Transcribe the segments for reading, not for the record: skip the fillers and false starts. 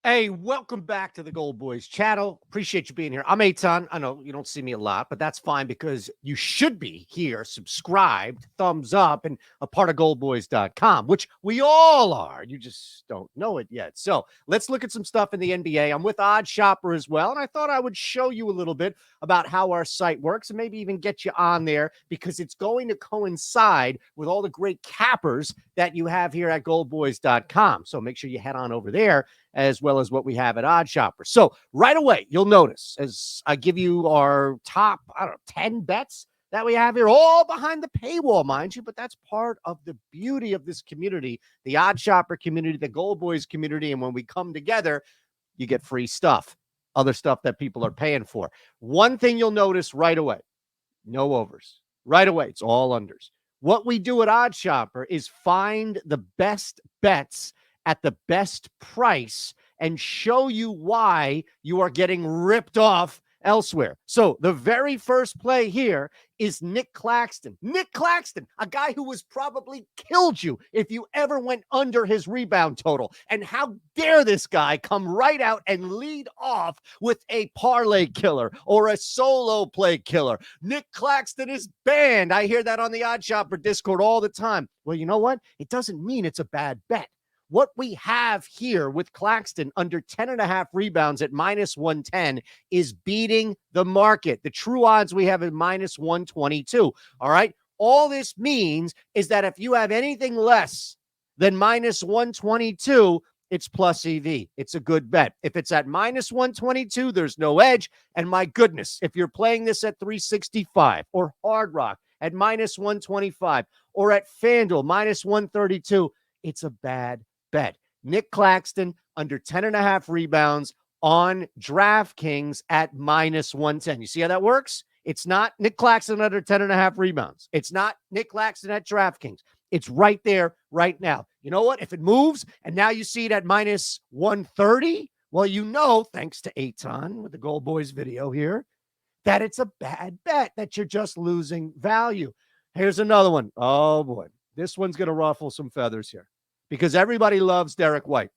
Hey, welcome back to the Gold Boys channel. Appreciate you being here. I'm Eytan. I know you don't see me a lot, but that's fine because you should be here, subscribed, thumbs up, and a part of goldboys.com, which we all are. You just don't know it yet. So let's look at some stuff in the NBA. I'm with OddShopper as well, and I thought I would show you a little bit about how our site works and maybe even get you on there because it's going to coincide with all the great cappers that you have here at goldboys.com. So make sure you head on over there as well as what we have at OddShopper. So right away, you'll notice as I give you our top, 10 bets that we have here, all behind the paywall, mind you, but that's part of the beauty of this community, the OddShopper community, the Gold Boys community. And when we come together, you get free stuff, other stuff that people are paying for. One thing you'll notice right away, no overs. Right away, it's all unders. What we do at OddShopper is find the best bets at the best price and show you why you are getting ripped off elsewhere. So the very first play here is Nick Claxton. Nick Claxton, a guy who was probably killed you if you ever went under his rebound total. And how dare this guy come right out and lead off with a parlay killer or a solo play killer. Nick Claxton is banned. I hear that on the OddShopper Discord all the time. Well, you know what? It doesn't mean it's a bad bet. What we have here with Claxton under 10.5 rebounds at minus 110 is beating the market. The true odds we have at minus 122. All right. All this means is that if you have anything less than minus 122, it's plus EV. It's a good bet. If it's at minus 122, there's no edge. And my goodness, if you're playing this at 365 or Hard Rock at minus 125 or at FanDuel minus 132, it's a bad bet. Nick Claxton under 10.5 rebounds on DraftKings at minus 110. You see how that works? It's not Nick Claxton under 10.5 rebounds. It's not Nick Claxton at DraftKings. It's right there, right now. You know what? If it moves and now you see it at minus 130, well, you know, thanks to Eytan with the Gold Boys video here, that it's a bad bet, that you're just losing value. Here's another one. Oh, boy. This one's going to ruffle some feathers here, because everybody loves Derek White.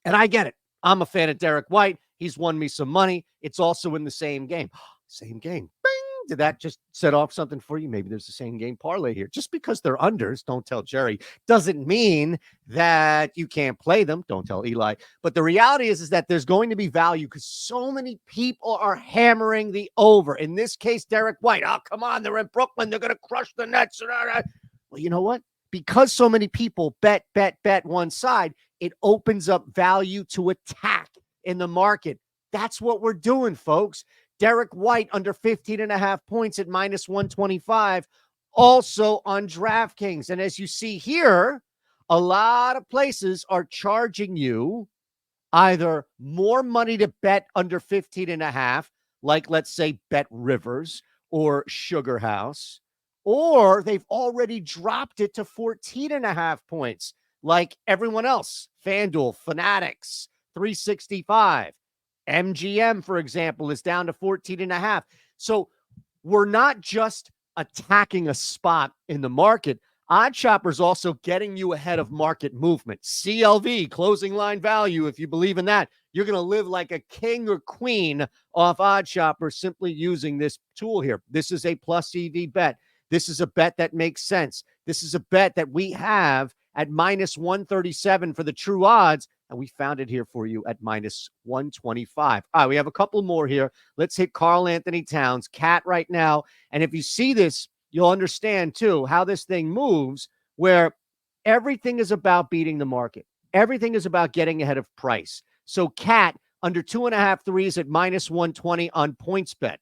And I get it. I'm a fan of Derek White. He's won me some money. It's also in the same game. Same game. Bing! Did that just set off something for you? Maybe there's the same game parlay here. Just because they're unders, don't tell Jerry, doesn't mean that you can't play them. Don't tell Eli. But the reality is that there's going to be value because so many people are hammering the over. In this case, Derek White. Oh, come on. They're in Brooklyn. They're going to crush the Nets. Well, you know what? Because so many people bet one side, it opens up value to attack in the market. That's what we're doing, folks. Derek White under 15.5 points at minus 125, also on DraftKings. And as you see here, a lot of places are charging you either more money to bet under 15.5, like let's say Bet Rivers or Sugar House, or they've already dropped it to 14.5 points, like everyone else. FanDuel, Fanatics, 365. MGM, for example, is down to 14.5. So we're not just attacking a spot in the market. OddShopper's also getting you ahead of market movement. CLV, closing line value, if you believe in that, you're going to live like a king or queen off OddShopper simply using this tool here. This is a plus EV bet. This is a bet that makes sense. This is a bet that we have at minus 137 for the true odds, and we found it here for you at minus 125. All right, we have a couple more here. Let's hit Karl Anthony Towns, cat right now. And if you see this, you'll understand, too, how this thing moves, where everything is about beating the market. Everything is about getting ahead of price. So cat under 2.5 threes at minus 120 on PointsBet.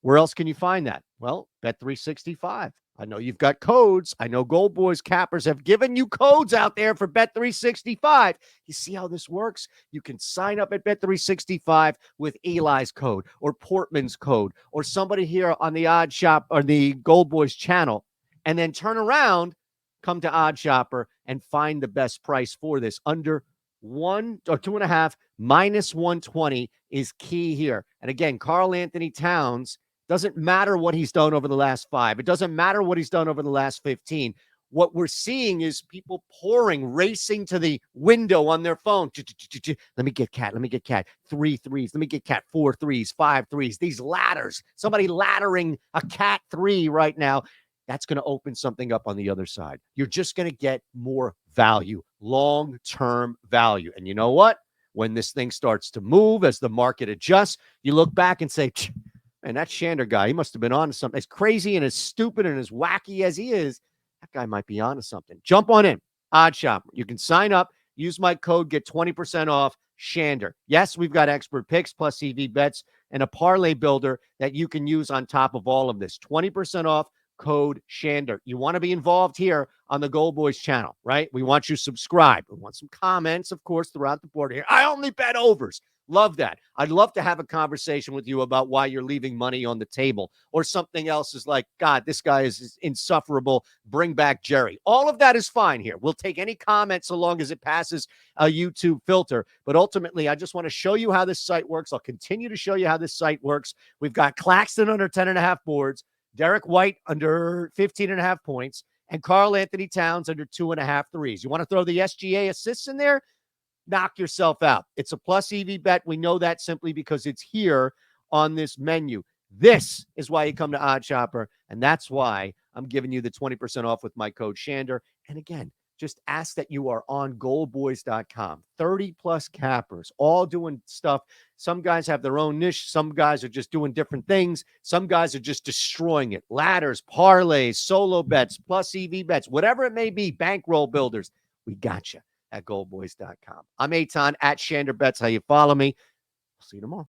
Where else can you find that? Well, Bet365. I know you've got codes. I know Gold Boys cappers have given you codes out there for Bet365. You see how this works? You can sign up at Bet365 with Eli's code or Portman's code or somebody here on the OddShop or the Gold Boys channel, and then turn around, come to OddShopper and find the best price for this. Under 1 or 2.5 minus 120 is key here. And again, Karl Anthony Towns, doesn't matter what he's done over the last 5. It doesn't matter what he's done over the last 15. what we're seeing is people racing to the window on their phone. Let me get cat. Let me get cat. 3 threes. Let me get cat. 4 threes, 5 threes. These ladders. Somebody laddering a cat 3 right now. That's going to open something up on the other side. You're just going to get more value, long-term value. And you know what? When this thing starts to move, as the market adjusts, you look back and say, man, that Shander guy, he must have been on to something. As crazy and as stupid and as wacky as he is, that guy might be on to something. Jump on in. OddShopper. You can sign up, use my code, get 20% off Shander. Yes, we've got expert picks plus EV bets and a parlay builder that you can use on top of all of this. 20% off, code Shander. You want to be involved here on the GoldBoys channel, right? We want you subscribed. We want some comments, of course, throughout the board here. I only bet overs. Love that. I'd love to have a conversation with you about why you're leaving money on the table, or something else is like, God, this guy is insufferable. Bring back Jerry. All of that is fine here. We'll take any comments so long as it passes a YouTube filter. But ultimately, I just want to show you how this site works. I'll continue to show you how this site works. We've got Claxton under 10.5 boards, Derek White under 15.5 points, and Karl Anthony Towns under 2.5 threes. You want to throw the SGA assists in there? Knock yourself out. It's a plus EV bet. We know that simply because it's here on this menu. This is why you come to OddShopper, and that's why I'm giving you the 20% off with my code Shander. And again, just ask that you are on GoldBoys.com. 30-plus cappers, all doing stuff. Some guys have their own niche. Some guys are just doing different things. Some guys are just destroying it. Ladders, parlays, solo bets, plus EV bets, whatever it may be, bankroll builders. We got you at GoldBoys.com. I'm Eytan at Shander Bets. How you follow me. I'll see you tomorrow.